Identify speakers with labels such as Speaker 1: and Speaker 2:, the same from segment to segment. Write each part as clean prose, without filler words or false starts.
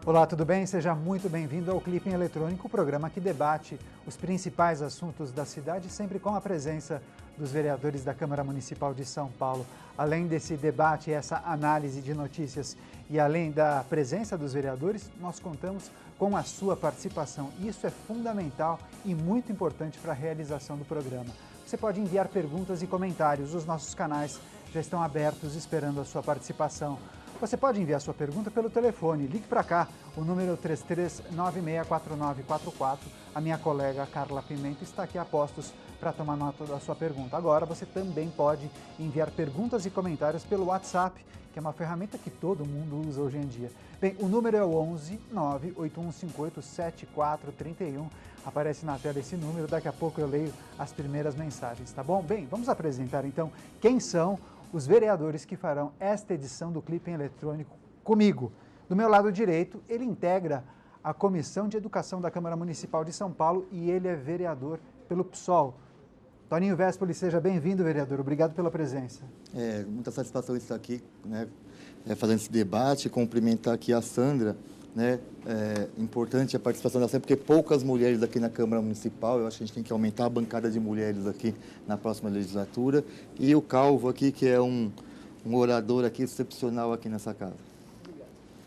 Speaker 1: Olá, tudo bem? Seja muito bem-vindo ao Clipe em Eletrônico, o programa que debate os principais assuntos da cidade, sempre com a presença dos vereadores da Câmara Municipal de São Paulo. Além desse debate e essa análise de notícias e além da presença dos vereadores, nós contamos com a sua participação. Isso é fundamental e muito importante para a realização do programa. Você pode enviar perguntas e comentários, os nossos canais já estão abertos esperando a sua participação. Você pode enviar sua pergunta pelo telefone, ligue para cá, o número 33964944. A minha colega Carla Pimenta está aqui a postos para tomar nota da sua pergunta. Agora você também pode enviar perguntas e comentários pelo WhatsApp, que é uma ferramenta que todo mundo usa hoje em dia. Bem, o número é o 11 98158 7431. Aparece na tela esse número, daqui a pouco eu leio as primeiras mensagens, tá bom? Bem, vamos apresentar então quem são os vereadores que farão esta edição do Clipe em Eletrônico comigo. Do meu lado direito, ele integra a Comissão de Educação da Câmara Municipal de São Paulo e ele é vereador pelo PSOL. Toninho Vespoli, seja bem-vindo, vereador. Obrigado pela presença.
Speaker 2: Muita satisfação estar aqui, né, fazendo esse debate, cumprimentar aqui a Sandra, né, importante a participação da Sandra, porque poucas mulheres aqui na Câmara Municipal, eu acho que a gente tem que aumentar a bancada de mulheres aqui na próxima legislatura, e o Calvo aqui, que é um orador aqui excepcional aqui nessa casa.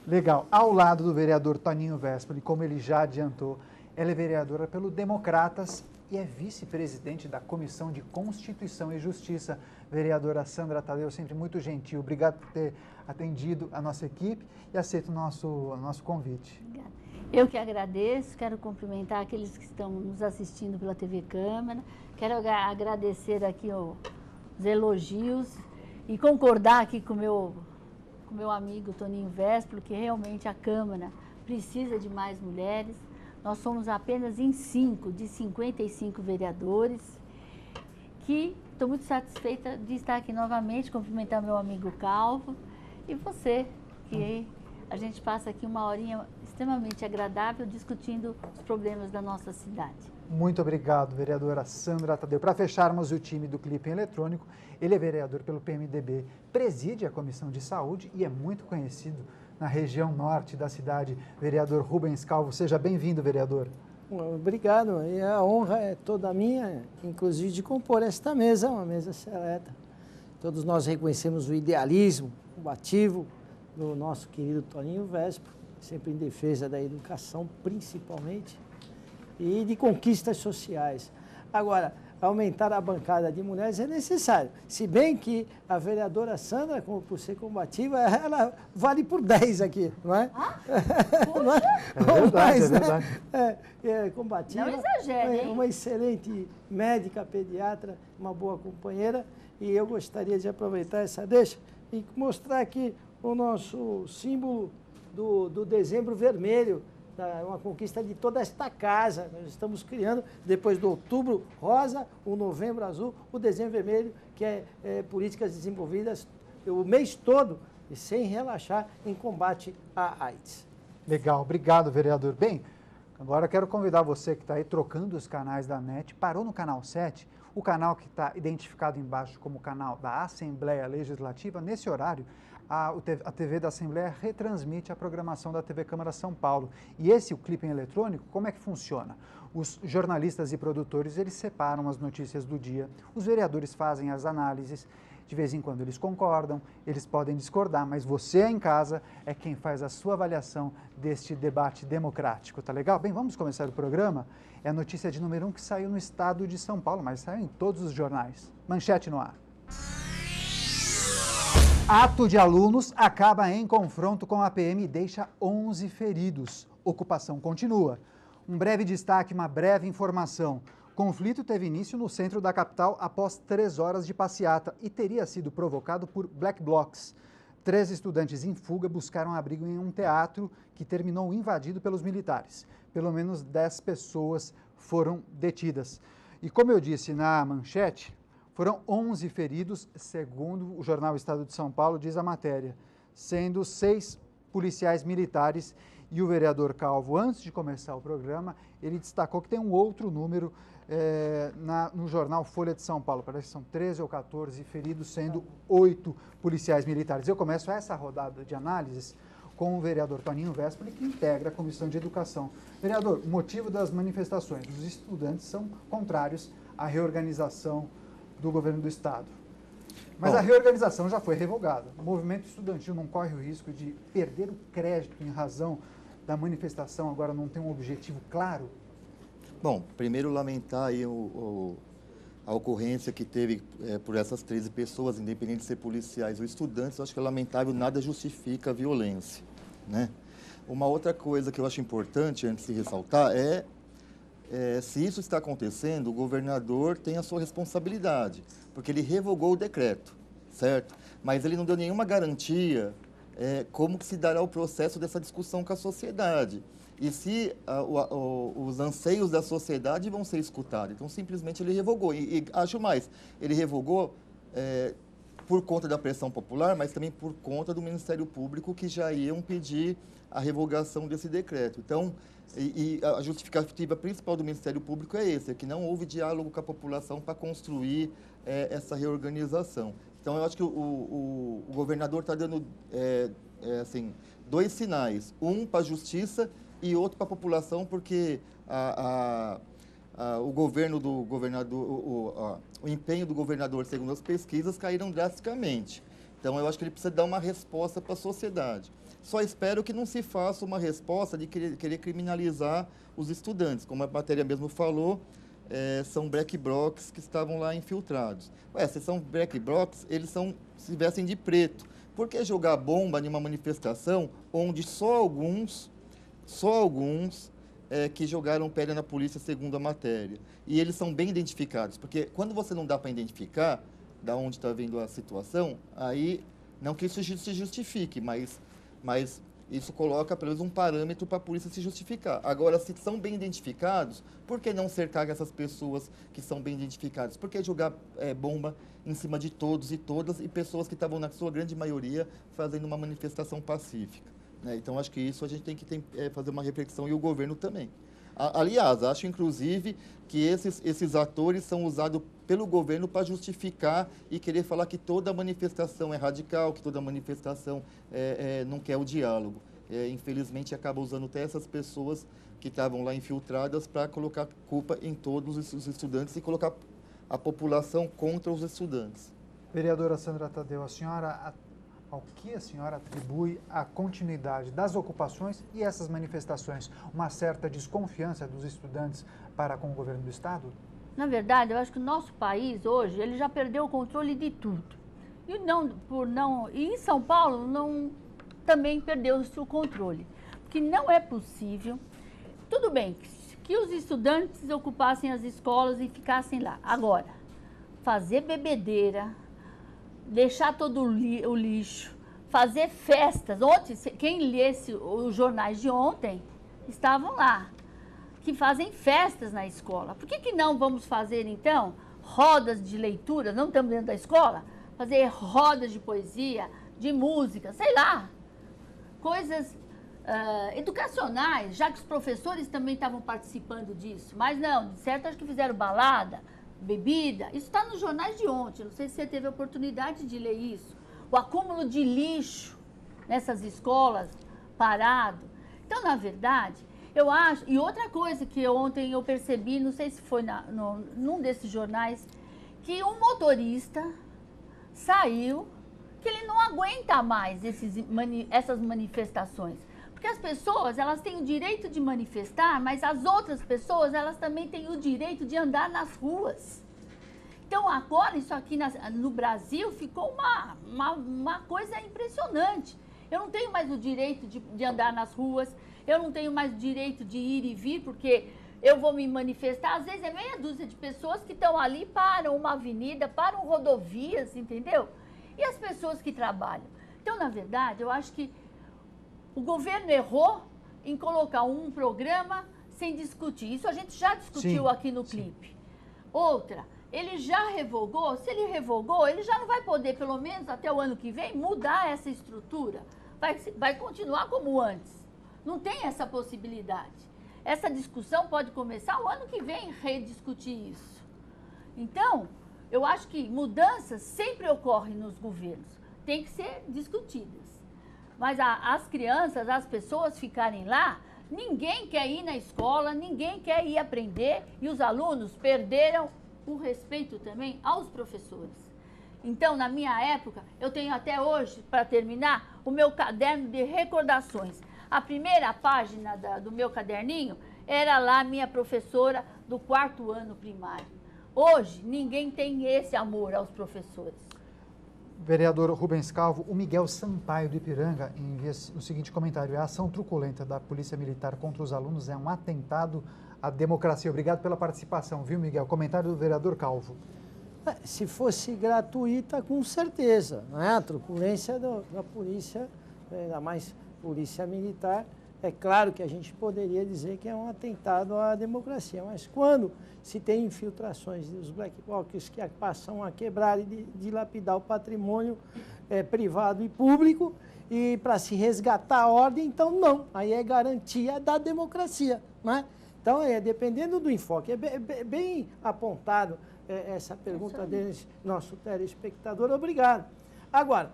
Speaker 1: Legal. Ao lado do vereador Toninho Vespoli, como ele já adiantou, ela é vereadora pelo Democratas e é vice-presidente da Comissão de Constituição e Justiça. Vereadora Sandra Tadeu, sempre muito gentil. Obrigado por ter atendido a nossa equipe e aceito o nosso convite.
Speaker 3: Obrigada. Eu que agradeço, quero cumprimentar aqueles que estão nos assistindo pela TV Câmara, quero agradecer aqui os elogios e concordar aqui com o meu amigo Toninho Vespoli, que realmente a Câmara precisa de mais mulheres. Nós somos apenas em 5 de 55 vereadores, que estou muito satisfeita de estar aqui novamente, cumprimentar meu amigo Calvo e você, que a gente passa aqui uma horinha extremamente agradável discutindo os problemas da nossa cidade.
Speaker 1: Muito obrigado, vereadora Sandra Tadeu. Para fecharmos o time do Clipe em Eletrônico, ele é vereador pelo PMDB, preside a Comissão de Saúde e é muito conhecido na região norte da cidade. Vereador Rubens Calvo, seja bem-vindo, vereador.
Speaker 4: Obrigado, e a honra é toda minha, inclusive de compor esta mesa, uma mesa seleta. Todos nós reconhecemos o idealismo combativo do nosso querido Toninho Vespoli, sempre em defesa da educação, principalmente, e de conquistas sociais. Agora, aumentar a bancada de mulheres é necessário, se bem que a vereadora Sandra, por ser combativa, ela vale por 10 aqui, não é?
Speaker 1: Não é? É verdade, é verdade.
Speaker 4: É combativa,
Speaker 3: não exagere, hein?
Speaker 4: Uma excelente médica, pediatra, uma boa companheira, e eu gostaria de aproveitar essa deixa e mostrar aqui o nosso símbolo do Dezembro Vermelho, uma conquista de toda esta casa. Nós estamos criando, depois do Outubro Rosa, o Novembro Azul, o Dezembro Vermelho, que é políticas desenvolvidas o mês todo e sem relaxar em combate à AIDS.
Speaker 1: Legal, obrigado, vereador. Bem, agora eu quero convidar você que está aí trocando os canais da NET, parou no canal 7, o canal que está identificado embaixo como canal da Assembleia Legislativa. Nesse horário, a TV da Assembleia retransmite a programação da TV Câmara São Paulo. E o Clipe em Eletrônico, como é que funciona? Os jornalistas e produtores, eles separam as notícias do dia, os vereadores fazem as análises, de vez em quando eles concordam, eles podem discordar, mas você em casa é quem faz a sua avaliação deste debate democrático, tá legal? Bem, vamos começar o programa. É a notícia de número 1 que saiu no estado de São Paulo, mas saiu em todos os jornais. Manchete no ar. Ato de alunos acaba em confronto com a PM e deixa 11 feridos. Ocupação continua. Um breve destaque, uma breve informação. Conflito teve início no centro da capital após 3 horas de passeata e teria sido provocado por black blocs. 3 estudantes em fuga buscaram abrigo em um teatro que terminou invadido pelos militares. Pelo menos 10 pessoas foram detidas. E como eu disse na manchete, foram 11 feridos, segundo o jornal Estado de São Paulo, diz a matéria, sendo 6 policiais militares. E o vereador Calvo, antes de começar o programa, ele destacou que tem um outro número no jornal Folha de São Paulo. Parece que são 13 ou 14 feridos, sendo 8 policiais militares. Eu começo essa rodada de análises com o vereador Toninho Vespoli, que integra a Comissão de Educação. Vereador, o motivo das manifestações. Os estudantes são contrários à reorganização do governo do Estado. Mas a reorganização já foi revogada. O movimento estudantil não corre o risco de perder o crédito em razão da manifestação, agora não tem um objetivo claro?
Speaker 2: Bom, primeiro lamentar aí a ocorrência que teve por essas 13 pessoas, independente de ser policiais ou estudantes. Eu acho que é lamentável, nada justifica a violência, né? Uma outra coisa que eu acho importante, antes de ressaltar, se isso está acontecendo, o governador tem a sua responsabilidade, porque ele revogou o decreto, certo? Mas ele não deu nenhuma garantia como que se dará o processo dessa discussão com a sociedade. E se os anseios da sociedade vão ser escutados. Então, simplesmente ele revogou. E acho mais, ele revogou por conta da pressão popular, mas também por conta do Ministério Público, que já iam pedir a revogação desse decreto. Então, a justificativa principal do Ministério Público é esse, que não houve diálogo com a população para construir essa reorganização. Então, eu acho que o governador está dando assim, dois sinais, um para a justiça e outro para a população, porque o governo do governador, o empenho do governador, segundo as pesquisas, caíram drasticamente. Então, eu acho que ele precisa dar uma resposta para a sociedade. Só espero que não se faça uma resposta de querer criminalizar os estudantes. Como a matéria mesmo falou, são black blocs que estavam lá infiltrados. Se são black blocs, eles se vestem de preto. Por que jogar bomba em uma manifestação onde só alguns que jogaram pedra na polícia, segundo a matéria? E eles são bem identificados, porque quando você não dá para identificar de onde está vindo a situação, aí, não que isso se justifique, mas isso coloca, pelo menos, um parâmetro para a polícia se justificar. Agora, se são bem identificados, por que não cercar essas pessoas que são bem identificadas? Por que jogar bomba em cima de todos e todas e pessoas que estavam, na sua grande maioria, fazendo uma manifestação pacífica? Então, acho que isso a gente tem que fazer uma reflexão, e o governo também. Aliás, acho, inclusive, que esses atores são usados pelo governo para justificar e querer falar que toda manifestação é radical, que toda manifestação não quer o diálogo. Infelizmente, acaba usando até essas pessoas que estavam lá infiltradas para colocar culpa em todos os estudantes e colocar a população contra os estudantes.
Speaker 1: Vereadora Sandra Tadeu, ao que a senhora atribui a continuidade das ocupações e essas manifestações? Uma certa desconfiança dos estudantes para com o governo do Estado?
Speaker 3: Na verdade, eu acho que o nosso país hoje, ele já perdeu o controle de tudo. E em São Paulo também perdeu-se o controle. Porque não é possível, tudo bem, que os estudantes ocupassem as escolas e ficassem lá. Agora, fazer bebedeira, deixar todo o lixo, fazer festas. Ontem, quem lesse os jornais de ontem, estavam lá, que fazem festas na escola. Por que não vamos fazer, então, rodas de leitura? Não estamos dentro da escola? Fazer rodas de poesia, de música, sei lá, coisas educacionais, já que os professores também estavam participando disso. Mas não, de certo, acho que fizeram balada, bebida. Isso está nos jornais de ontem, não sei se você teve a oportunidade de ler isso. O acúmulo de lixo nessas escolas, parado. Então, na verdade, eu acho... E outra coisa que ontem eu percebi, não sei se foi num desses jornais, que um motorista saiu, que ele não aguenta mais essas manifestações. Porque as pessoas, elas têm o direito de manifestar, mas as outras pessoas, elas também têm o direito de andar nas ruas. Então, agora, isso aqui no Brasil ficou uma coisa impressionante. Eu não tenho mais o direito de andar nas ruas, eu não tenho mais o direito de ir e vir, porque eu vou me manifestar. Às vezes é meia dúzia de pessoas que estão ali, param uma avenida, param rodovias, entendeu? E as pessoas que trabalham. Então, na verdade, eu acho que o governo errou em colocar um programa sem discutir. Isso a gente já discutiu aqui no clipe. Outra, ele já revogou. Se ele revogou, ele já não vai poder, pelo menos até o ano que vem, mudar essa estrutura. Vai continuar como antes. Não tem essa possibilidade. Essa discussão pode começar o ano que vem, rediscutir isso. Então, eu acho que mudanças sempre ocorrem nos governos. Tem que ser discutidas. Mas as crianças, as pessoas ficarem lá, ninguém quer ir na escola, ninguém quer ir aprender e os alunos perderam o respeito também aos professores. Então, na minha época, eu tenho até hoje, para terminar, o meu caderno de recordações. A primeira página do meu caderninho era lá minha professora do 4º ano primário. Hoje, ninguém tem esse amor aos professores.
Speaker 1: Vereador Rubens Calvo, o Miguel Sampaio do Ipiranga envia o seguinte comentário: a ação truculenta da Polícia Militar contra os alunos é um atentado à democracia. Obrigado pela participação, viu, Miguel? Comentário do vereador Calvo.
Speaker 4: Se fosse gratuita, com certeza, não é? A truculência da polícia, ainda mais polícia militar, é claro que a gente poderia dizer que é um atentado à democracia, mas quando se tem infiltrações dos black blocs que passam a quebrar e dilapidar o patrimônio privado e público, e para se resgatar a ordem, então não, aí é garantia da democracia, não é? Então, dependendo do enfoque, é bem apontado essa pergunta deles, nosso telespectador, obrigado. Agora,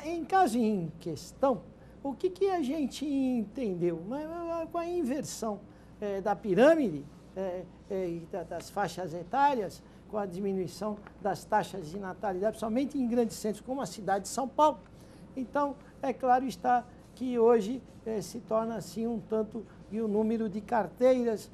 Speaker 4: em caso em questão, o que a gente entendeu? Com a inversão da pirâmide, das faixas etárias, com a diminuição das taxas de natalidade, principalmente em grandes centros como a cidade de São Paulo. Então, é claro está que hoje se torna assim um tanto, e o número de carteiras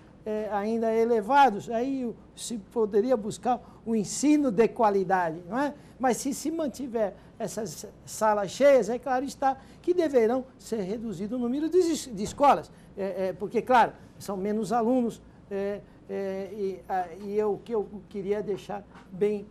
Speaker 4: ainda elevados, aí se poderia buscar o ensino de qualidade, não é? Mas se mantiver essas salas cheias, é claro está que deverão ser reduzido o número de escolas, porque, claro, são menos alunos, o que eu queria deixar bem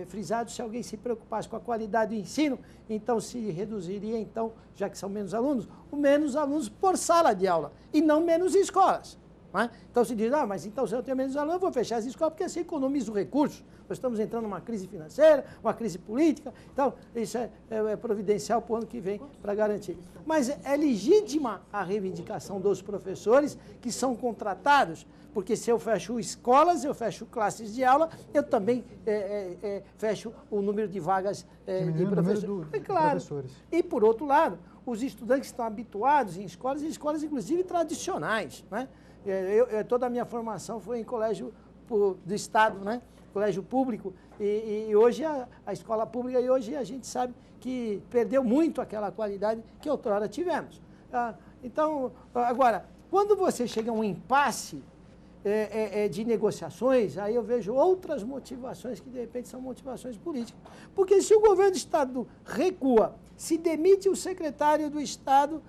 Speaker 4: frisado, se alguém se preocupasse com a qualidade do ensino, então se reduziria, então, já que são menos alunos por sala de aula, e não menos escolas. É? Então se diz, mas então se eu tenho menos alunos, eu vou fechar as escolas, porque assim economizo recursos. Nós estamos entrando numa crise financeira, uma crise política, então isso é providencial para o ano que vem para garantir. Mas é legítima a reivindicação dos professores que são contratados, porque se eu fecho escolas, eu fecho classes de aula, eu também fecho o número de vagas de professores. Professores. E por outro lado, os estudantes estão habituados em escolas inclusive tradicionais, né? Toda a minha formação foi em colégio do Estado, né? Colégio público, e hoje a escola pública, e hoje a gente sabe que perdeu muito aquela qualidade que outrora tivemos. Então, agora, quando você chega a um impasse de negociações, aí eu vejo outras motivações que de repente são motivações políticas. Porque se o governo do Estado recua, se demite o secretário do Estado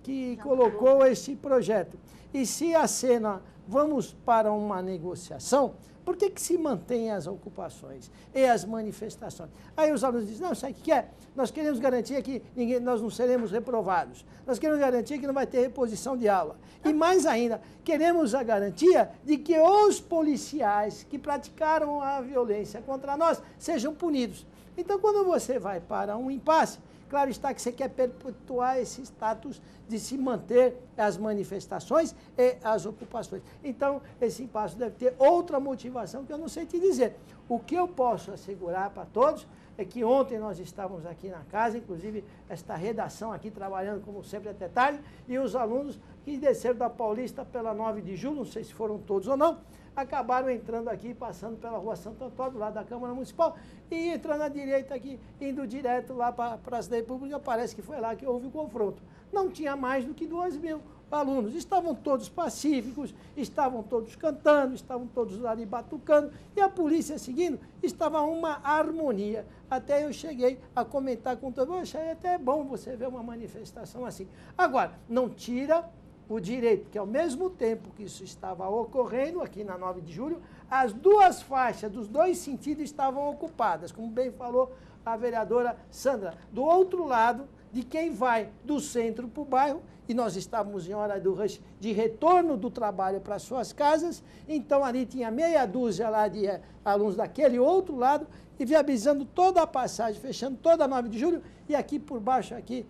Speaker 4: que colocou esse projeto, e se acena, vamos para uma negociação, por que se mantém as ocupações e as manifestações? Aí os alunos dizem, não, sabe o que é? Nós queremos garantir que nós não seremos reprovados. Nós queremos garantir que não vai ter reposição de aula. E mais ainda, queremos a garantia de que os policiais que praticaram a violência contra nós sejam punidos. Então, quando você vai para um impasse, claro está que você quer perpetuar esse status de se manter as manifestações e as ocupações. Então, esse impasse deve ter outra motivação que eu não sei te dizer. O que eu posso assegurar para todos é que ontem nós estávamos aqui na casa, inclusive esta redação aqui trabalhando como sempre até tarde, e os alunos que desceram da Paulista pela 9 de julho, não sei se foram todos ou não, acabaram entrando aqui, passando pela Rua Santo Antônio, do lado da Câmara Municipal, e entrando à direita aqui, indo direto lá para a Praça da República, parece que foi lá que houve o confronto. Não tinha mais do que 2.000 alunos. Estavam todos pacíficos, estavam todos cantando, estavam todos ali batucando, e a polícia seguindo, estava uma harmonia. Até eu cheguei a comentar com todo mundo, achei até bom você ver uma manifestação assim. Agora, não tira o direito, que ao mesmo tempo que isso estava ocorrendo aqui na 9 de julho, as duas faixas dos dois sentidos estavam ocupadas, como bem falou a vereadora Sandra. Do outro lado, de quem vai do centro para o bairro, e nós estávamos em hora do rush de retorno do trabalho para suas casas, então ali tinha meia dúzia lá de alunos daquele outro lado, e viabilizando toda a passagem, fechando toda a 9 de julho, e aqui por baixo aqui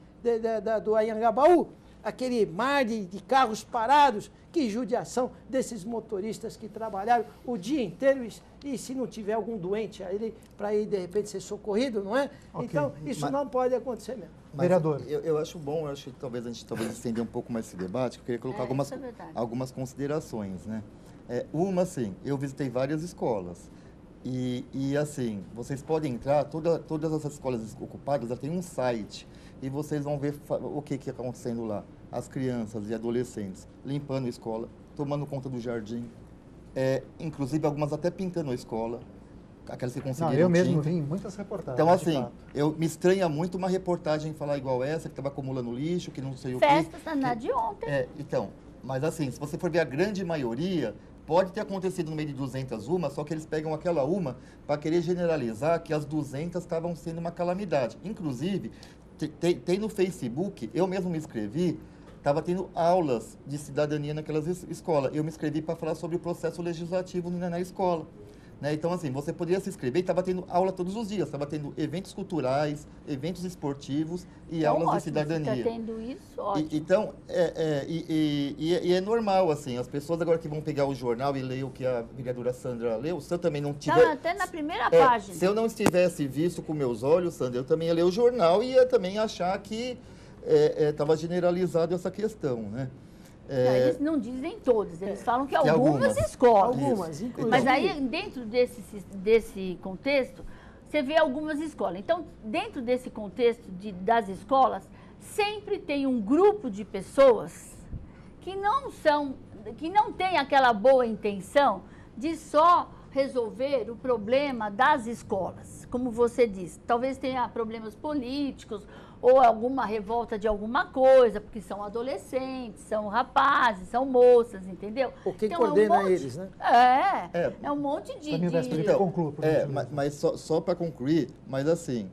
Speaker 4: do Anhangabaú, aquele mar de carros parados, que judiação desses motoristas que trabalharam o dia inteiro e se não tiver algum doente aí para ir de repente ser socorrido, não é?
Speaker 1: Ok.
Speaker 4: Então, isso não pode acontecer mesmo.
Speaker 1: Vereador.
Speaker 2: Eu acho bom, eu acho que talvez a gente estender um pouco mais esse debate, que eu queria colocar algumas considerações, né? Uma, assim, eu visitei várias escolas e assim, vocês podem entrar, todas essas escolas ocupadas, já tem um site e vocês vão ver o que está acontecendo lá. As crianças e adolescentes limpando a escola, tomando conta do jardim, inclusive algumas até pintando a escola, aquelas que conseguiram
Speaker 1: Eu mesmo
Speaker 2: tinta.
Speaker 1: vi muitas reportagens.
Speaker 2: Então, assim, me estranha muito uma reportagem falar igual essa, que estava acumulando lixo, que não sei o quê.
Speaker 3: Festa de ontem.
Speaker 2: Então, mas assim, se você for ver a grande maioria, pode ter acontecido no meio de 200 uma, só que eles pegam aquela uma para querer generalizar que as 200 estavam sendo uma calamidade. Inclusive, tem no Facebook, eu mesmo me inscrevi, estava tendo aulas de cidadania naquelas escolas. Eu me inscrevi para falar sobre o processo legislativo na escola. Né? Então, assim, você poderia se inscrever e estava tendo aula todos os dias. Estava tendo eventos culturais, eventos esportivos e
Speaker 3: Então,
Speaker 2: aulas
Speaker 3: ótimo,
Speaker 2: de cidadania.
Speaker 3: Está tendo isso, ótimo.
Speaker 2: Então, é normal, assim, as pessoas agora que vão pegar o jornal e ler o que a vereadora Sandra leu, se eu também não tiver...
Speaker 3: Está até na primeira página.
Speaker 2: Se eu não estivesse visto com meus olhos, Sandra, eu também ia ler o jornal e ia também achar que estava generalizado essa questão, né?
Speaker 3: Eles não dizem todos, eles falam que
Speaker 2: Que
Speaker 3: algumas escolas.
Speaker 4: Algumas, inclusive.
Speaker 3: Mas aí, dentro desse contexto, você vê algumas escolas. Então, dentro desse contexto das escolas, sempre tem um grupo de pessoas que não tem aquela boa intenção de só resolver o problema das escolas. Como você disse, talvez tenha problemas políticos ou alguma revolta de alguma coisa, porque são adolescentes, são rapazes, são moças, entendeu?
Speaker 4: Ou quem
Speaker 3: então,
Speaker 4: coordena eles, né?
Speaker 3: É um monte de...
Speaker 1: Conclua, por gentileza.
Speaker 2: Mas só para concluir, mas assim,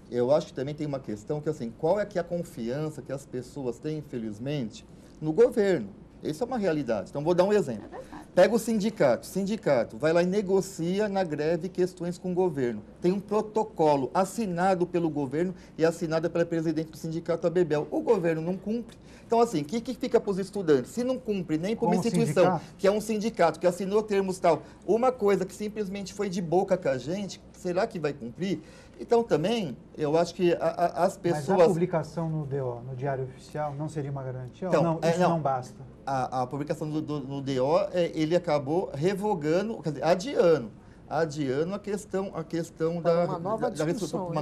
Speaker 2: eu acho que também tem uma questão que, assim, qual é que é a confiança que as pessoas têm, infelizmente, no governo? Isso é uma realidade. Então, vou dar um exemplo. Pega o sindicato vai lá e negocia na greve questões com o governo. Tem um protocolo assinado pelo governo e assinado pela presidente do sindicato, a Bebel. O governo não cumpre. Então, assim, o que fica para os estudantes? Se não cumpre nem para uma instituição, que é um sindicato, que assinou termos tal, uma coisa que simplesmente foi de boca com a gente, será que vai cumprir? Então, também, eu acho que as pessoas...
Speaker 1: Mas a publicação no DO, no Diário Oficial, não seria uma garantia? Então, ou isso não basta?
Speaker 2: A publicação no DO, ele acabou revogando, quer dizer, adiando a questão da uma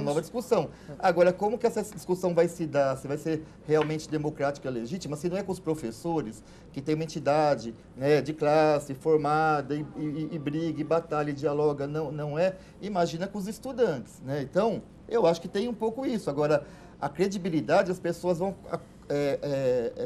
Speaker 2: nova discussão. Agora, como que essa discussão vai se dar? Se vai ser realmente democrática e legítima? Se não é com os professores, que tem uma entidade, né, de classe formada e briga, e batalha, e dialoga, não é? Imagina com os estudantes, né? Então, eu acho que tem um pouco isso. Agora, a credibilidade, as pessoas vão...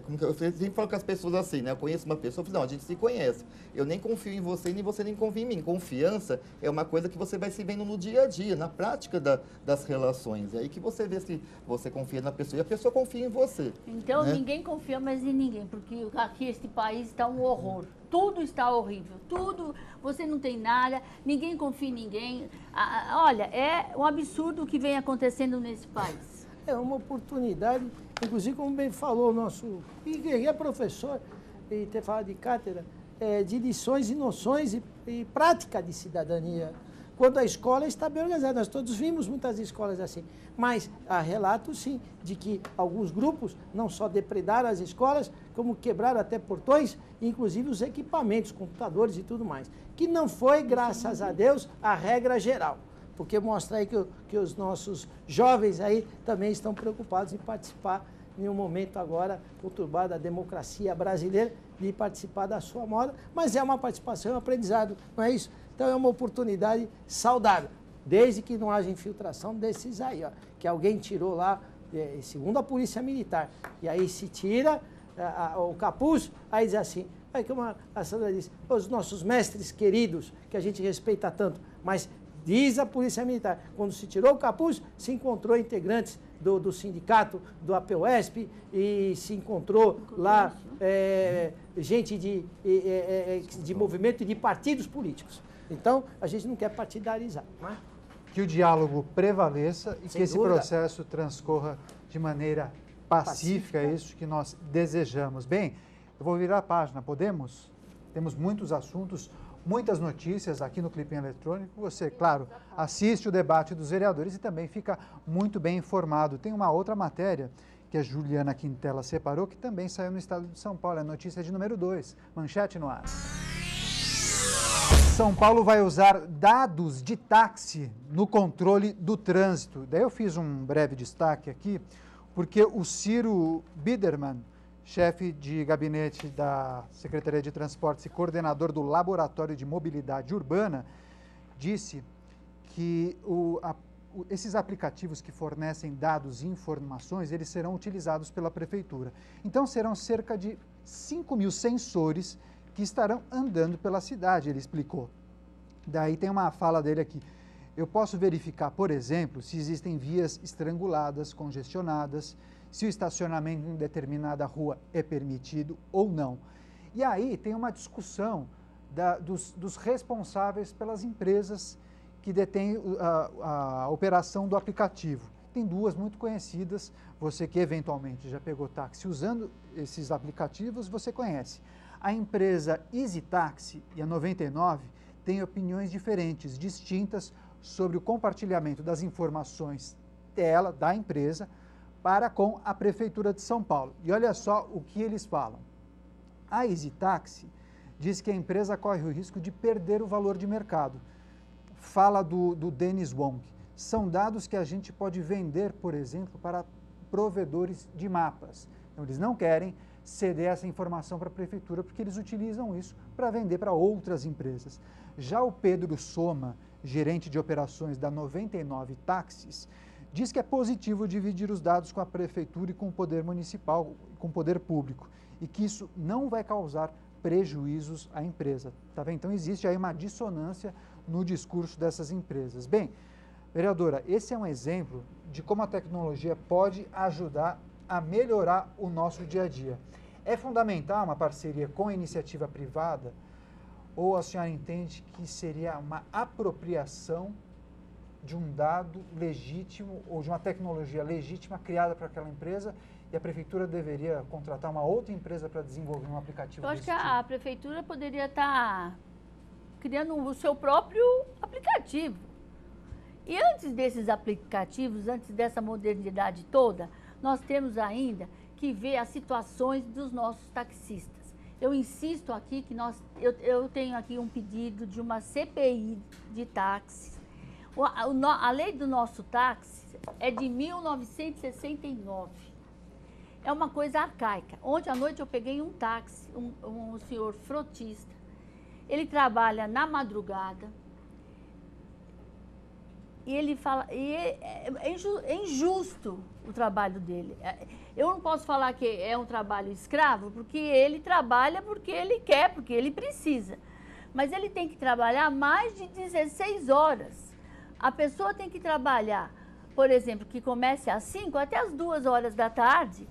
Speaker 2: como que eu sempre falo com as pessoas assim, né? Eu conheço uma pessoa, eu falo, não, a gente se conhece. Eu nem confio em você, nem você nem confia em mim. Confiança é uma coisa que você vai se vendo no dia a dia, na prática das relações. É aí que você vê se você confia na pessoa e a pessoa confia em você.
Speaker 3: Então,
Speaker 2: né?
Speaker 3: Ninguém confia mais em ninguém, porque aqui este país está um horror. Tudo está horrível, tudo, você não tem nada, ninguém confia em ninguém. Olha, é um absurdo o que vem acontecendo nesse país.
Speaker 4: É uma oportunidade, inclusive, como bem falou o nosso... E é professor, e ter falado de cátedra, de lições e noções e prática de cidadania. Quando a escola está bem organizada, nós todos vimos muitas escolas assim. Mas há relatos, sim, de que alguns grupos não só depredaram as escolas, como quebraram até portões, inclusive os equipamentos, computadores e tudo mais. Que não foi, graças a Deus, a regra geral. Porque mostra aí que os nossos jovens aí também estão preocupados em participar em um momento agora conturbado da democracia brasileira, de participar da sua moda, mas é uma participação, é um aprendizado, não é isso? Então é uma oportunidade saudável, desde que não haja infiltração desses aí, ó, que alguém tirou lá, segundo a Polícia Militar, e aí se tira o capuz, aí diz assim, aí como a Sandra disse, os nossos mestres queridos, que a gente respeita tanto, mas diz a Polícia Militar, quando se tirou o capuz, se encontrou integrantes do sindicato, do APOESP, e se encontrou lá gente de movimento e de partidos políticos. Então, a gente não quer partidarizar. Não é?
Speaker 1: Que o diálogo prevaleça e
Speaker 4: Sem
Speaker 1: que esse
Speaker 4: dúvida.
Speaker 1: processo transcorra de maneira pacífica, é isso que nós desejamos. Bem, eu vou virar a página, podemos? Temos muitos assuntos, muitas notícias aqui no Clipping Eletrônico. Você, claro, assiste o debate dos vereadores e também fica muito bem informado. Tem uma outra matéria que a Juliana Quintela separou, que também saiu no estado de São Paulo, é a notícia de número 2, manchete no ar. São Paulo vai usar dados de táxi no controle do trânsito. Daí eu fiz um breve destaque aqui, porque o Ciro Biderman, chefe de gabinete da Secretaria de Transportes e coordenador do Laboratório de Mobilidade Urbana, disse que esses aplicativos que fornecem dados e informações, eles serão utilizados pela Prefeitura. Então, serão cerca de 5.000 sensores que estarão andando pela cidade, ele explicou. Daí tem uma fala dele aqui. Eu posso verificar, por exemplo, se existem vias estranguladas, congestionadas, se o estacionamento em determinada rua é permitido ou não. E aí tem uma discussão dos responsáveis pelas empresas que detêm a operação do aplicativo. Tem duas muito conhecidas, você que eventualmente já pegou táxi usando esses aplicativos, você conhece. A empresa Easy Taxi e a 99 têm opiniões diferentes, distintas, sobre o compartilhamento das informações da empresa, para com a Prefeitura de São Paulo. E olha só o que eles falam. A Easy Taxi diz que a empresa corre o risco de perder o valor de mercado. Fala do Dennis Wong. São dados que a gente pode vender, por exemplo, para provedores de mapas. Então, eles não querem ceder essa informação para a Prefeitura, porque eles utilizam isso para vender para outras empresas. Já o Pedro Soma, gerente de operações da 99 Táxis, diz que é positivo dividir os dados com a Prefeitura e com o Poder Municipal, com o Poder Público, e que isso não vai causar prejuízos à empresa. Tá vendo? Então, existe aí uma dissonância no discurso dessas empresas. Bem, vereadora, esse é um exemplo de como a tecnologia pode ajudar a melhorar o nosso dia a dia. É fundamental uma parceria com a iniciativa privada ou a senhora entende que seria uma apropriação de um dado legítimo ou de uma tecnologia legítima criada para aquela empresa e a Prefeitura deveria contratar uma outra empresa para desenvolver um aplicativo?
Speaker 3: Eu acho que a Prefeitura poderia estar criando o seu próprio aplicativo. E antes desses aplicativos, antes dessa modernidade toda, nós temos ainda que ver as situações dos nossos taxistas. Eu insisto aqui que eu tenho aqui um pedido de uma CPI de táxis. A lei do nosso táxi é de 1969. É uma coisa arcaica. Ontem à noite eu peguei um táxi, um senhor frotista. Ele trabalha na madrugada. E ele fala, é injusto o trabalho dele. Eu não posso falar que é um trabalho escravo, porque ele trabalha porque ele quer, porque ele precisa. Mas ele tem que trabalhar mais de 16 horas. A pessoa tem que trabalhar, por exemplo, que comece às 5 até às 2 horas da tarde,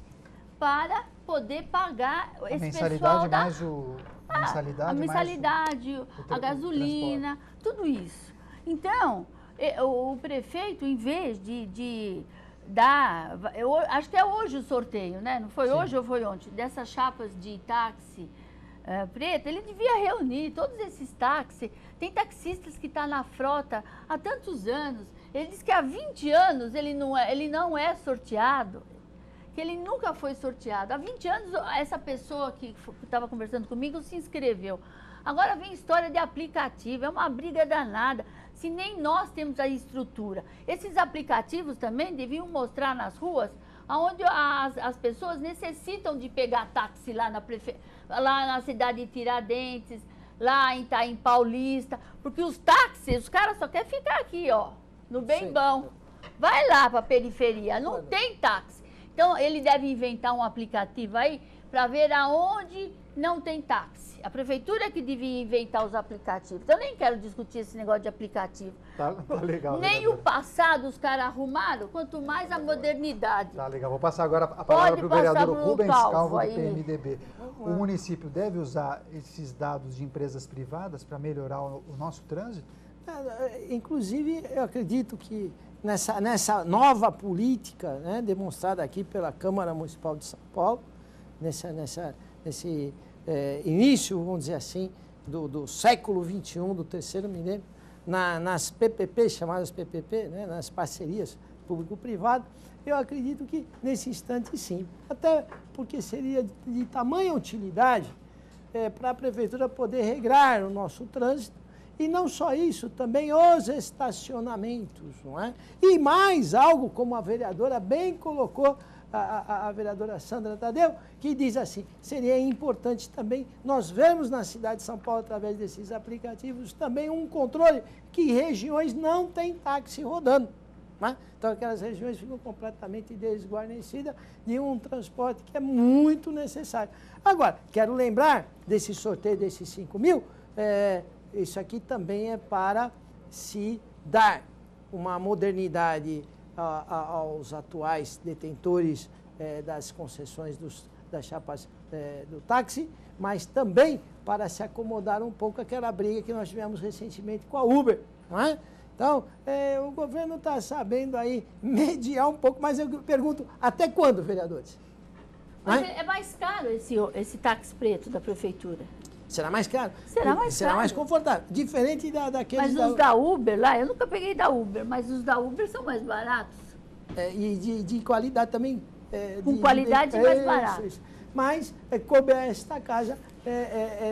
Speaker 3: para poder pagar esse pessoal a mensalidade, a gasolina, tudo isso. Então, o prefeito, em vez de dar, acho que é hoje o sorteio, né? Não foi Sim. Hoje ou foi ontem? Dessas chapas de táxi preto, ele devia reunir todos esses táxis. Tem taxistas que estão na frota há tantos anos. Ele diz que há 20 anos ele não é sorteado, que ele nunca foi sorteado. Há 20 anos essa pessoa que estava conversando comigo se inscreveu. Agora vem história de aplicativo, é uma briga danada. Se nem nós temos a estrutura. Esses aplicativos também deviam mostrar nas ruas onde as pessoas necessitam de pegar táxi lá na cidade de Tiradentes, lá em Itaim Paulista, porque os táxis, os caras só querem ficar aqui, ó, no bem bom. Vai lá para a periferia, não tem táxi. Então, ele deve inventar um aplicativo aí para ver aonde não tem táxi. A prefeitura que devia inventar os aplicativos. Então, eu nem quero discutir esse negócio de aplicativo.
Speaker 1: Tá legal.
Speaker 3: Nem o passado os caras arrumaram, quanto mais a modernidade.
Speaker 1: Tá legal. Vou passar agora a palavra para o vereador Rubens Calvo, do PMDB. O município deve usar esses dados de empresas privadas para melhorar o nosso trânsito?
Speaker 4: Inclusive, eu acredito que nessa nova política, né, demonstrada aqui pela Câmara Municipal de São Paulo, nesse início, vamos dizer assim, do século XXI, do terceiro milênio, nas PPP, chamadas PPP, né, nas parcerias público-privado, eu acredito que nesse instante sim, até porque seria de tamanha utilidade para a Prefeitura poder regrar o nosso trânsito, e não só isso, também os estacionamentos, não é? E mais algo, como a vereadora bem colocou, a vereadora Sandra Tadeu, que diz assim, seria importante também nós vermos na cidade de São Paulo, através desses aplicativos, também um controle que regiões não têm táxi rodando. Né? Então, aquelas regiões ficam completamente desguarnecidas de um transporte que é muito necessário. Agora, quero lembrar desse sorteio desses 5 mil, isso aqui também é para se dar uma modernidade aos atuais detentores das concessões das chapas do táxi, mas também para se acomodar um pouco àquela briga que nós tivemos recentemente com a Uber, não é? Então, o governo está sabendo aí mediar um pouco, mas eu pergunto, até quando, vereadores?
Speaker 3: Mas é mais caro esse táxi preto da prefeitura.
Speaker 4: Será mais caro?
Speaker 3: Será mais
Speaker 4: Será
Speaker 3: caro.
Speaker 4: mais confortável. Diferente daqueles...
Speaker 3: Mas os da Uber lá, eu nunca peguei da Uber, mas os da Uber são mais baratos.
Speaker 4: E de qualidade também.
Speaker 3: Com qualidade mais barato.
Speaker 4: Isso. Mas coube a esta casa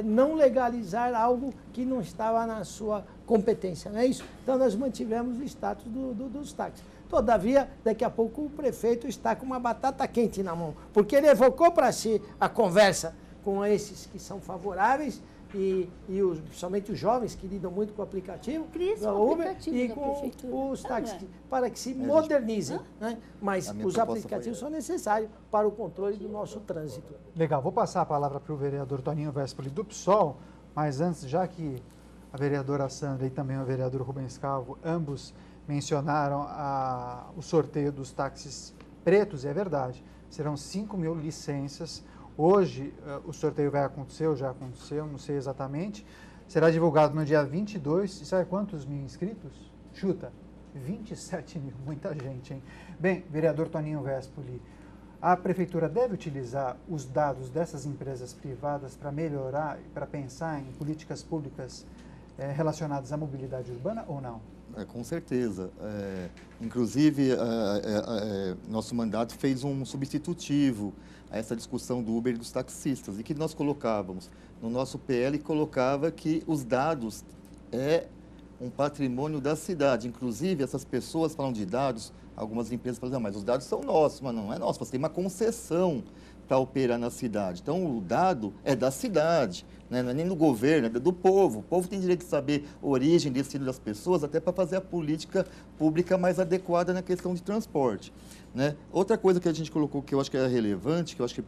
Speaker 4: não legalizar algo que não estava na sua competência, não é isso? Então nós mantivemos o status dos táxis. Todavia, daqui a pouco o prefeito está com uma batata quente na mão, porque ele evocou para si a conversa com esses que são favoráveis principalmente os jovens que lidam muito com o aplicativo,
Speaker 3: da
Speaker 4: Uber,
Speaker 3: aplicativo
Speaker 4: e
Speaker 3: da
Speaker 4: com
Speaker 3: prefeitura.
Speaker 4: os táxis, para que se modernizem. Né? Mas os aplicativos são necessários para o controle do nosso trânsito.
Speaker 1: Legal, vou passar a palavra para o vereador Toninho Vespoli do PSOL, mas antes, já que a vereadora Sandra e também o vereador Rubens Calvo, ambos mencionaram o sorteio dos táxis pretos, e é verdade, serão 5 mil licenças. Hoje o sorteio vai acontecer, ou já aconteceu, não sei exatamente. Será divulgado no dia 22. E sabe quantos mil inscritos? Chuta, 27 mil, muita gente, hein? Bem, vereador Toninho Vespoli, a prefeitura deve utilizar os dados dessas empresas privadas para melhorar, para pensar em políticas públicas relacionadas à mobilidade urbana ou não?
Speaker 2: Com certeza. Inclusive, nosso mandato fez um substitutivo a essa discussão do Uber e dos taxistas. E que nós colocávamos? No nosso PL, colocava que os dados um patrimônio da cidade. Inclusive, essas pessoas falam de dados, algumas empresas falam, mas os dados são nossos, mas não é nosso, você tem uma concessão para operar na cidade. Então, o dado é da cidade, né? Não é nem do governo, é do povo. O povo tem direito de saber a origem e destino das pessoas, até para fazer a política pública mais adequada na questão de transporte. Né? Outra coisa que a gente colocou que eu acho que é relevante, que eu acho que,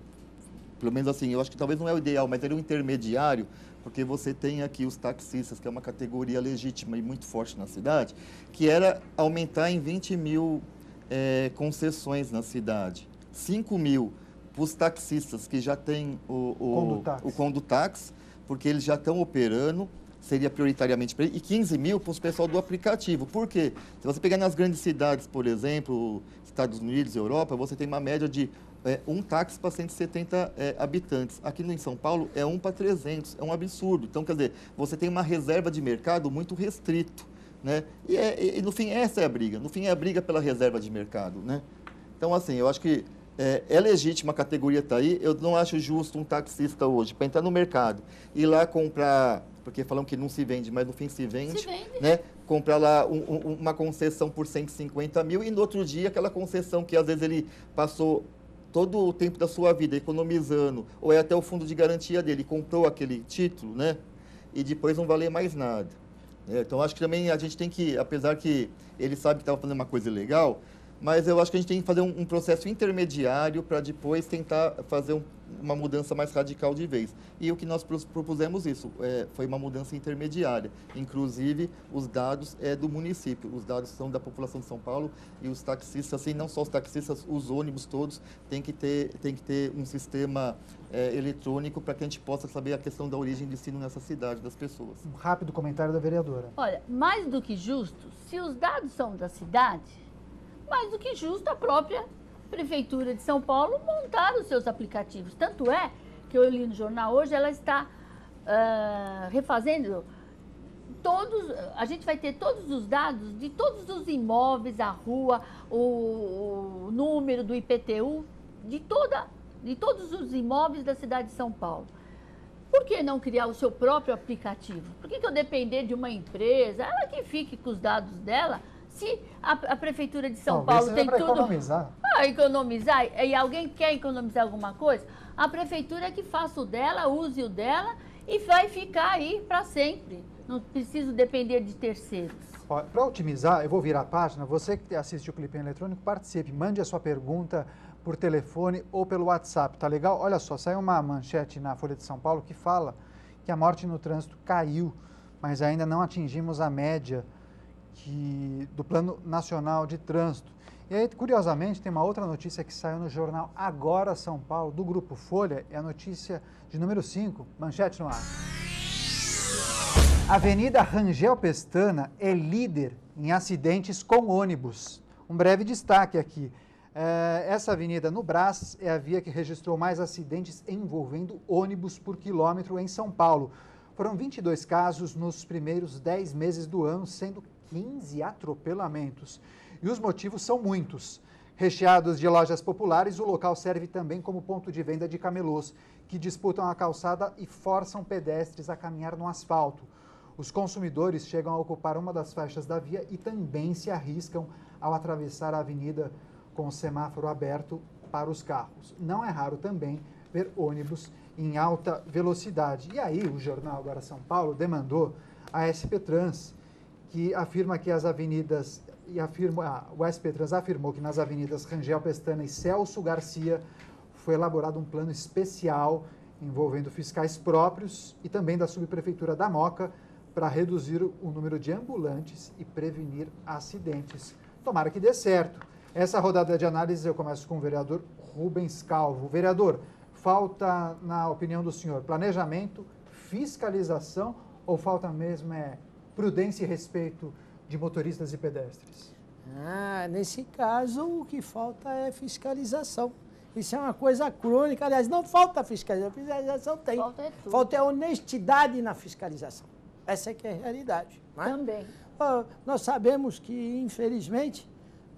Speaker 2: pelo menos assim, eu acho que talvez não é o ideal, mas ele é um intermediário, porque você tem aqui os taxistas, que é uma categoria legítima e muito forte na cidade, que era aumentar em 20 mil concessões na cidade. 5 mil para os taxistas que já têm o Condutáxi, porque eles já estão operando, seria prioritariamente para ele, e 15 mil para os pessoal do aplicativo. Por quê? Se você pegar nas grandes cidades, por exemplo, Estados Unidos, Europa, você tem uma média de um táxi para 170 habitantes. Aqui em São Paulo é 1 para 300, é um absurdo. Então, quer dizer, você tem uma reserva de mercado muito restrito, né? E no fim, essa é a briga. No fim, é a briga pela reserva de mercado, né? Então, assim, eu acho que é legítima, a categoria está aí. Eu não acho justo um taxista hoje, para entrar no mercado, ir lá comprar, porque falam que não se vende, mas no fim se vende. Né? Comprar lá uma concessão por 150 mil e no outro dia aquela concessão que às vezes ele passou todo o tempo da sua vida economizando, ou até o fundo de garantia dele, comprou aquele título, né? E depois não valer mais nada. Então, acho que também a gente tem que, apesar que ele sabe que estava fazendo uma coisa legal, mas eu acho que a gente tem que fazer um processo intermediário para depois tentar fazer uma mudança mais radical de vez. E o que nós propusemos foi uma mudança intermediária. Inclusive, os dados do município, os dados são da população de São Paulo e os taxistas, assim, não só os taxistas, os ônibus todos, tem que ter um sistema eletrônico para que a gente possa saber a questão da origem e destino nessa cidade das pessoas.
Speaker 1: Um rápido comentário da vereadora.
Speaker 3: Olha, mais do que justo, se os dados são da cidade, mais do que justo a própria Prefeitura de São Paulo montar os seus aplicativos. Tanto é que eu li no jornal hoje, ela está refazendo a gente vai ter todos os dados de todos os imóveis, a rua, o número do IPTU, de todos os imóveis da cidade de São Paulo. Por que não criar o seu próprio aplicativo? Por que eu depender de uma empresa? Ela que fique com os dados dela. Se a Prefeitura de São Paulo tem tudo...
Speaker 1: economizar.
Speaker 3: Economizar. E alguém quer economizar alguma coisa? A Prefeitura é que faça o dela, use o dela e vai ficar aí para sempre. Não preciso depender de terceiros.
Speaker 1: Para otimizar, eu vou virar a página. Você que assiste o Clipe Eletrônico, participe. Mande a sua pergunta por telefone ou pelo WhatsApp, tá legal? Olha só, saiu uma manchete na Folha de São Paulo que fala que a morte no trânsito caiu, mas ainda não atingimos a média do Plano Nacional de Trânsito. E aí, curiosamente, tem uma outra notícia que saiu no jornal Agora São Paulo, do Grupo Folha, é a notícia de número 5, manchete no ar. Avenida Rangel Pestana é líder em acidentes com ônibus. Um breve destaque aqui. Essa avenida no Brás é a via que registrou mais acidentes envolvendo ônibus por quilômetro em São Paulo. Foram 22 casos nos primeiros 10 meses do ano, sendo 15 atropelamentos. E os motivos são muitos. Recheados de lojas populares, o local serve também como ponto de venda de camelôs, que disputam a calçada e forçam pedestres a caminhar no asfalto. Os consumidores chegam a ocupar uma das faixas da via e também se arriscam ao atravessar a avenida com o semáforo aberto para os carros. Não é raro também ver ônibus em alta velocidade. E aí o jornal Agora São Paulo demandou a SP Trans, que afirma que as avenidas, o SP Trans afirmou que nas avenidas Rangel Pestana e Celso Garcia foi elaborado um plano especial envolvendo fiscais próprios e também da subprefeitura da Moca para reduzir o número de ambulantes e prevenir acidentes. Tomara que dê certo. Essa rodada de análise eu começo com o vereador Rubens Calvo. Vereador, falta, na opinião do senhor, planejamento, fiscalização ou falta mesmo prudência e respeito de motoristas e pedestres?
Speaker 4: Nesse caso, o que falta é fiscalização. Isso é uma coisa crônica. Aliás, não falta fiscalização tem. Falta honestidade na fiscalização. Essa é que é a realidade. Não é?
Speaker 3: Também.
Speaker 4: Nós sabemos que, infelizmente,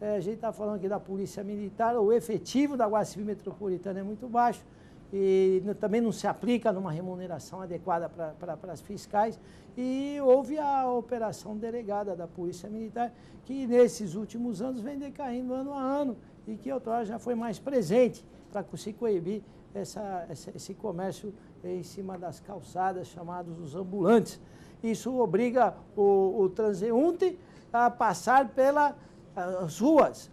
Speaker 4: a gente está falando aqui da Polícia Militar, o efetivo da Guarda Civil Metropolitana é muito baixo e também não se aplica numa remuneração adequada para as fiscais. E houve a operação delegada da Polícia Militar, que nesses últimos anos vem decaindo ano a ano e que outrora já foi mais presente para se coibir esse comércio em cima das calçadas, chamados os ambulantes. Isso obriga o transeunte a passar pelas ruas.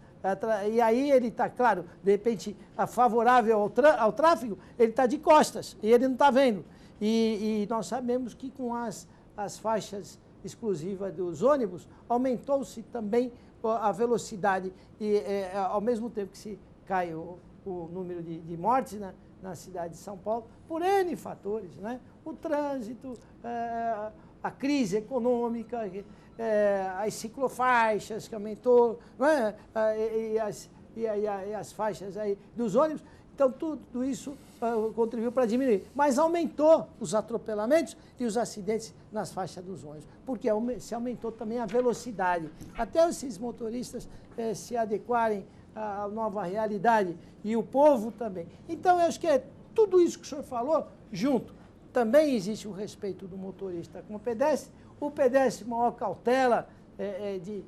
Speaker 4: E aí ele está, claro, de repente, favorável ao tráfego, ele está de costas e ele não está vendo. E nós sabemos que com as faixas exclusivas dos ônibus, aumentou-se também a velocidade e ao mesmo tempo que se cai o número de mortes na cidade de São Paulo, por N fatores, né? O trânsito, a crise econômica, as ciclofaixas que aumentou, né? e as faixas aí dos ônibus. Então, tudo isso contribuiu para diminuir. Mas aumentou os atropelamentos e os acidentes nas faixas dos ônibus, porque se aumentou também a velocidade. Até esses motoristas se adequarem à nova realidade e o povo também. Então, eu acho que é tudo isso que o senhor falou, junto. Também existe o respeito do motorista com o pedestre, maior cautela de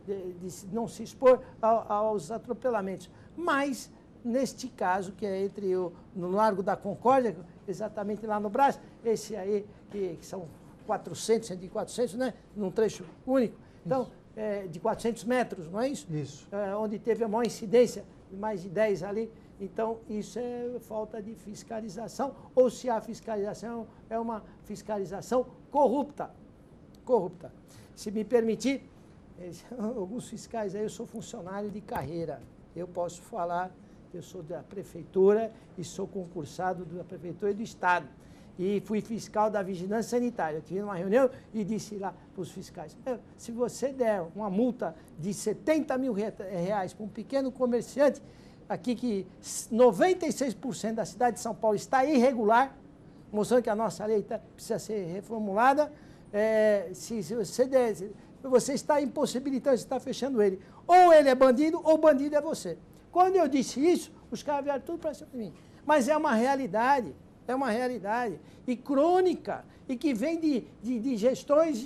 Speaker 4: não se expor aos atropelamentos. Mas, neste caso, que é no Largo da Concórdia, exatamente lá no Brás, esse aí, que são 400, entre 400, né? Num trecho único. Então, de 400 metros, não é isso?
Speaker 1: Isso.
Speaker 4: Onde teve a maior incidência, mais de 10 ali. Então, isso é falta de fiscalização, ou se a fiscalização é uma fiscalização corrupta. Se me permitir, alguns fiscais aí, eu sou funcionário de carreira, eu posso falar, eu sou da prefeitura e sou concursado da prefeitura e do estado. e fui fiscal da vigilância sanitária. Eu tive uma reunião e disse lá para os fiscais, se você der uma multa de 70 mil reais para um pequeno comerciante, aqui que 96% da cidade de São Paulo está irregular, mostrando que a nossa lei precisa ser reformulada, se você der, você está impossibilitando, você está fechando ele. Ou ele é bandido, ou bandido é você. Quando eu disse isso, os caras vieram tudo para cima de mim. Mas é uma realidade e crônica, e que vem de gestões.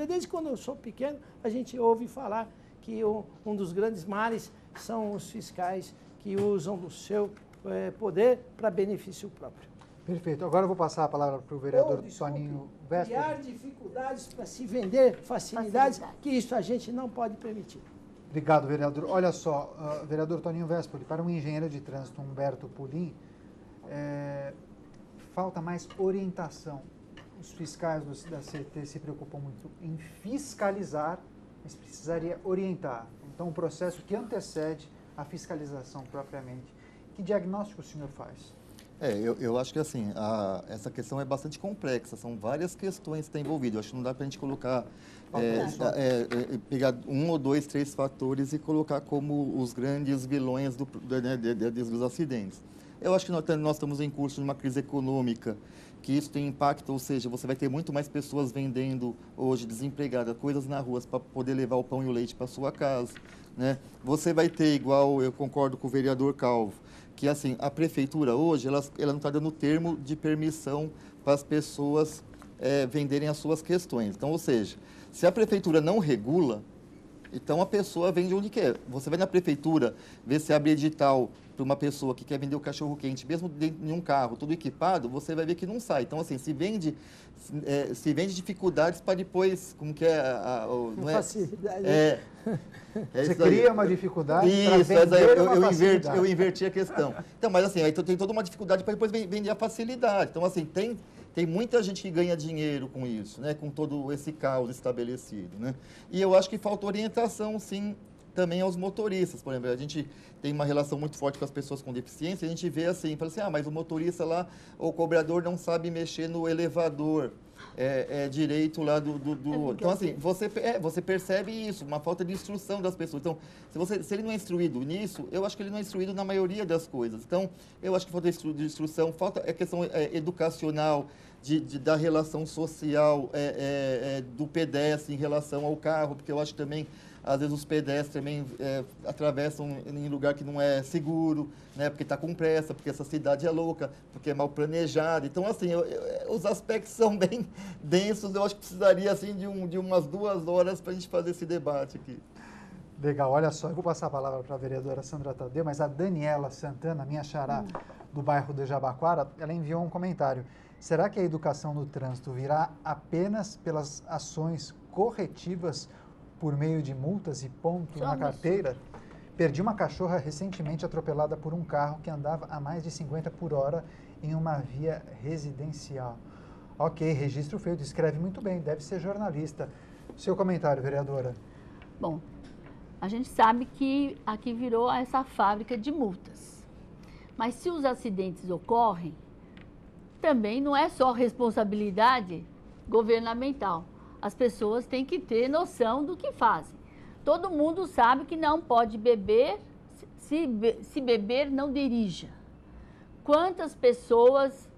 Speaker 4: Desde quando eu sou pequeno, a gente ouve falar que um dos grandes males são os fiscais que usam do seu poder para benefício próprio.
Speaker 1: Perfeito. Agora eu vou passar a palavra para o vereador Toninho Véspoli.
Speaker 4: Criar dificuldades para se vender facilidades, que isso a gente não pode permitir.
Speaker 1: Obrigado, vereador. Olha só, vereador Toninho Véspoli, para o engenheiro de trânsito Humberto Pulim, falta mais orientação. Os fiscais da CT se preocupam muito em fiscalizar, mas precisaria orientar. Então, o processo que antecede a fiscalização propriamente. Que diagnóstico o senhor faz?
Speaker 2: Eu acho que assim, essa questão é bastante complexa, são várias questões que estão envolvidas. Eu acho que não dá para a gente colocar, pegar 1 ou 2, 3 fatores e colocar como os grandes vilões dos acidentes. Eu acho que nós estamos em curso de uma crise econômica, que isso tem impacto, ou seja, você vai ter muito mais pessoas vendendo hoje, desempregadas, coisas na rua para poder levar o pão e o leite para sua casa, né? Você vai ter, igual eu concordo com o vereador Calvo, que assim, a prefeitura hoje, ela não está dando termo de permissão para as pessoas venderem as suas questões. Então, ou seja, se a prefeitura não regula, então a pessoa vende onde quer. Você vai na prefeitura, ver se abre edital para uma pessoa que quer vender o cachorro-quente, mesmo dentro de um carro, tudo equipado, você vai ver que não sai. Então, assim, se vende dificuldades para depois, como que é?
Speaker 4: Facilidade.
Speaker 1: Você cria uma dificuldade
Speaker 2: para
Speaker 1: vender
Speaker 2: eu inverti a questão. Então, mas assim, aí tem toda uma dificuldade para depois vender a facilidade. Então, assim, tem muita gente que ganha dinheiro com isso, né? Com todo esse caos estabelecido, né? E eu acho que falta orientação, sim, também aos motoristas. Por exemplo, a gente tem uma relação muito forte com as pessoas com deficiência, a gente vê assim, fala assim, mas o motorista lá, o cobrador não sabe mexer no elevador, direito lá do... Então, assim, você percebe isso, uma falta de instrução das pessoas. Então, se ele não é instruído nisso, eu acho que ele não é instruído na maioria das coisas. Então, eu acho que falta de instrução, falta questão educacional, da relação social do pedestre em relação ao carro, porque eu acho que também, às vezes, os pedestres também atravessam em lugar que não é seguro, né, porque está com pressa, porque essa cidade é louca, porque é mal planejada. Então, assim, os aspectos são bem densos, eu acho que precisaria assim, de umas 2 horas para a gente fazer esse debate aqui.
Speaker 1: Legal, olha só, eu vou passar a palavra para a vereadora Sandra Tadeu, mas a Daniela Santana, minha xará do bairro do Jabaquara, ela enviou um comentário. Será que a educação no trânsito virá apenas pelas ações corretivas por meio de multas e ponto na carteira? Perdi uma cachorra recentemente atropelada por um carro que andava a mais de 50 por hora em uma via residencial. Ok, registro feito, escreve muito bem, deve ser jornalista. Seu comentário, vereadora.
Speaker 3: Bom, a gente sabe que aqui virou essa fábrica de multas. Mas se os acidentes ocorrem, também não é só responsabilidade governamental. As pessoas têm que ter noção do que fazem. Todo mundo sabe que não pode beber, se beber, não dirija. Quantas pessoas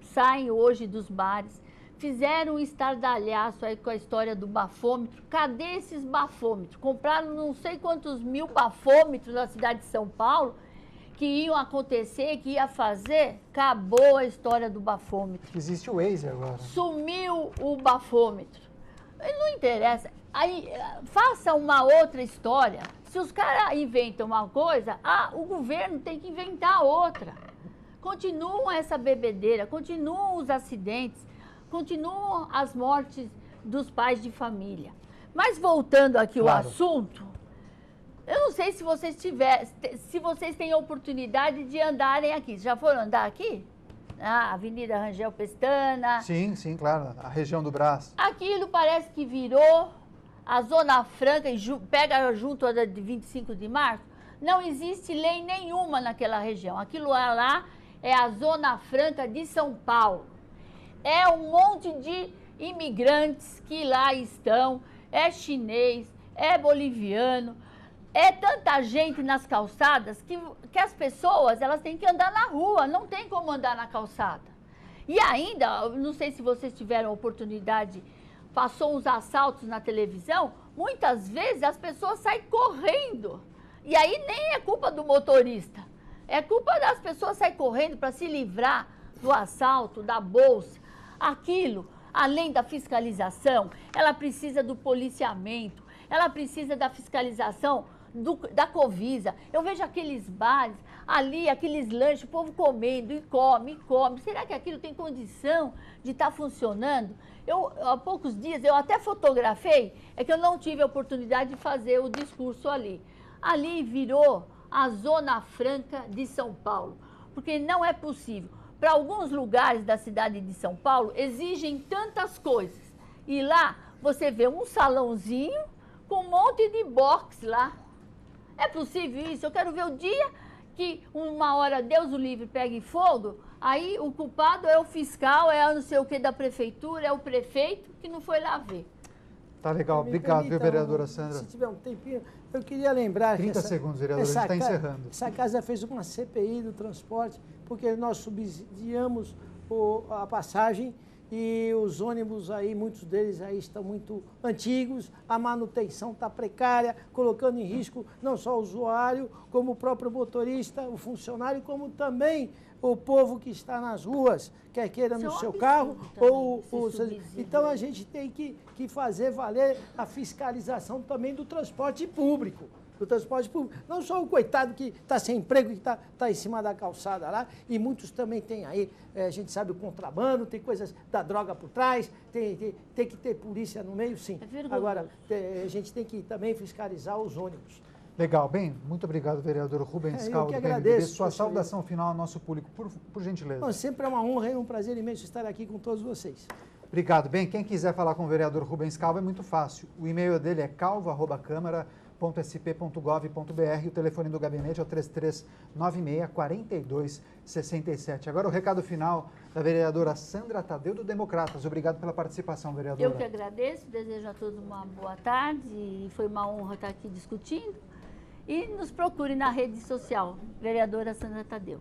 Speaker 3: saem hoje dos bares, fizeram um estardalhaço aí com a história do bafômetro? Cadê esses bafômetros? Compraram não sei quantos mil bafômetros na cidade de São Paulo, que iam acontecer, que ia fazer, acabou a história do bafômetro.
Speaker 1: Existe o Waze agora.
Speaker 3: Sumiu o bafômetro. Não interessa. Aí, faça uma outra história. Se os caras inventam uma coisa, o governo tem que inventar outra. Continua essa bebedeira, continuam os acidentes, continuam as mortes dos pais de família. Mas voltando aqui ao assunto, eu não sei se vocês têm a oportunidade de andarem aqui. Já foram andar aqui? Avenida Rangel Pestana.
Speaker 1: Sim, claro, a região do Brás.
Speaker 3: Aquilo parece que virou a Zona Franca e pega junto a de 25 de março. Não existe lei nenhuma naquela região. Aquilo lá é a Zona Franca de São Paulo. É um monte de imigrantes que lá estão, é chinês, é boliviano, é tanta gente nas calçadas que as pessoas, elas têm que andar na rua, não tem como andar na calçada. E ainda, não sei se vocês tiveram oportunidade, passou uns assaltos na televisão, muitas vezes as pessoas saem correndo. E aí nem é culpa do motorista, é culpa das pessoas saírem correndo para se livrar do assalto, da bolsa. Aquilo, além da fiscalização, ela precisa do policiamento, ela precisa da fiscalização da Covisa. Eu vejo aqueles bares ali, aqueles lanches, o povo comendo e come, e come. Será que aquilo tem condição de estar funcionando? Há poucos dias, eu até fotografei, é que eu não tive a oportunidade de fazer o discurso ali. Ali virou a Zona Franca de São Paulo, porque não é possível. Para alguns lugares da cidade de São Paulo, exigem tantas coisas. E lá, você vê um salãozinho com um monte de box lá. É possível isso? Eu quero ver o dia que uma hora, Deus o livre, pegue fogo, aí o culpado é o fiscal, é não sei o que da prefeitura, é o prefeito que não foi lá ver.
Speaker 1: Tá legal, obrigado, viu, vereadora Sandra?
Speaker 4: Se tiver um tempinho, eu queria lembrar
Speaker 1: 30
Speaker 4: que
Speaker 1: segundos, vereadora, a gente está encerrando.
Speaker 4: Essa casa fez uma CPI do transporte, porque nós subsidiamos a passagem e os ônibus aí, muitos deles aí estão muito antigos, a manutenção está precária, colocando em risco não só o usuário, como o próprio motorista, o funcionário, como também o povo que está nas ruas, quer queira no seu carro, ou então a gente tem que fazer valer a fiscalização também do transporte público. Não só o coitado que está sem emprego, que está em cima da calçada lá, e muitos também têm aí, a gente sabe, o contrabando, tem coisas da droga por trás, tem que ter polícia no meio, sim. Agora, a gente tem que também fiscalizar os ônibus.
Speaker 1: Legal, bem, muito obrigado, vereador Rubens Calvo, do PMDB. Sua saudação final ao nosso público, por gentileza.
Speaker 4: Bom, sempre é uma honra e um prazer imenso estar aqui com todos vocês.
Speaker 1: Obrigado. Bem, quem quiser falar com o vereador Rubens Calvo é muito fácil. O e-mail dele é calvo@câmara.sp.gov.br e o telefone do gabinete é o 3396-4267. Agora o recado final da vereadora Sandra Tadeu, do Democratas. Obrigado pela participação, vereadora.
Speaker 3: Eu que agradeço, desejo a todos uma boa tarde e foi uma honra estar aqui discutindo. E nos procure na rede social, vereadora Sandra Tadeu.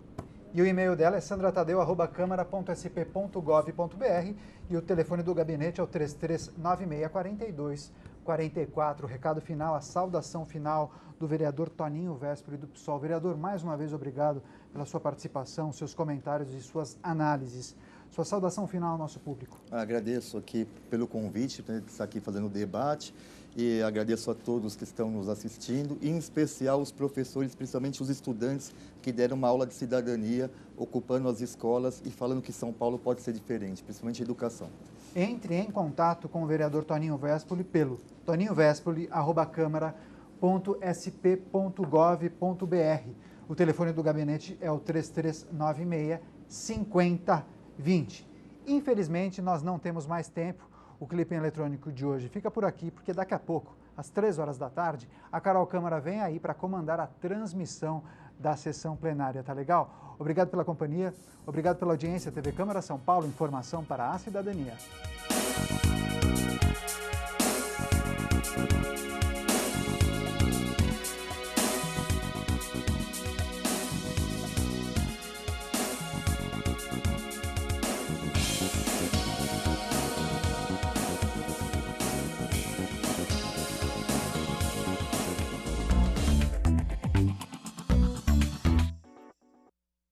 Speaker 1: E o e-mail dela é sandratadeu@câmara.sp.gov.br e o telefone do gabinete é o 3396-4244. O recado final, a saudação final do vereador Toninho Véspoli do PSOL. Vereador, mais uma vez, obrigado pela sua participação, seus comentários e suas análises. Sua saudação final ao nosso público.
Speaker 2: Agradeço aqui pelo convite, de estar aqui fazendo o debate, e agradeço a todos que estão nos assistindo, em especial os professores, principalmente os estudantes que deram uma aula de cidadania, ocupando as escolas e falando que São Paulo pode ser diferente, principalmente a educação.
Speaker 1: Entre em contato com o vereador Toninho Véspoli pelo toninhovéspoli@câmara.sp.gov.br. O telefone do gabinete é o 3396-5020. Infelizmente, nós não temos mais tempo. O Clipe Eletrônico de hoje fica por aqui, porque daqui a pouco, às 3 horas da tarde, a Carol Câmara vem aí para comandar a transmissão da sessão plenária, tá legal? Obrigado pela companhia, obrigado pela audiência. TV Câmara São Paulo, informação para a cidadania.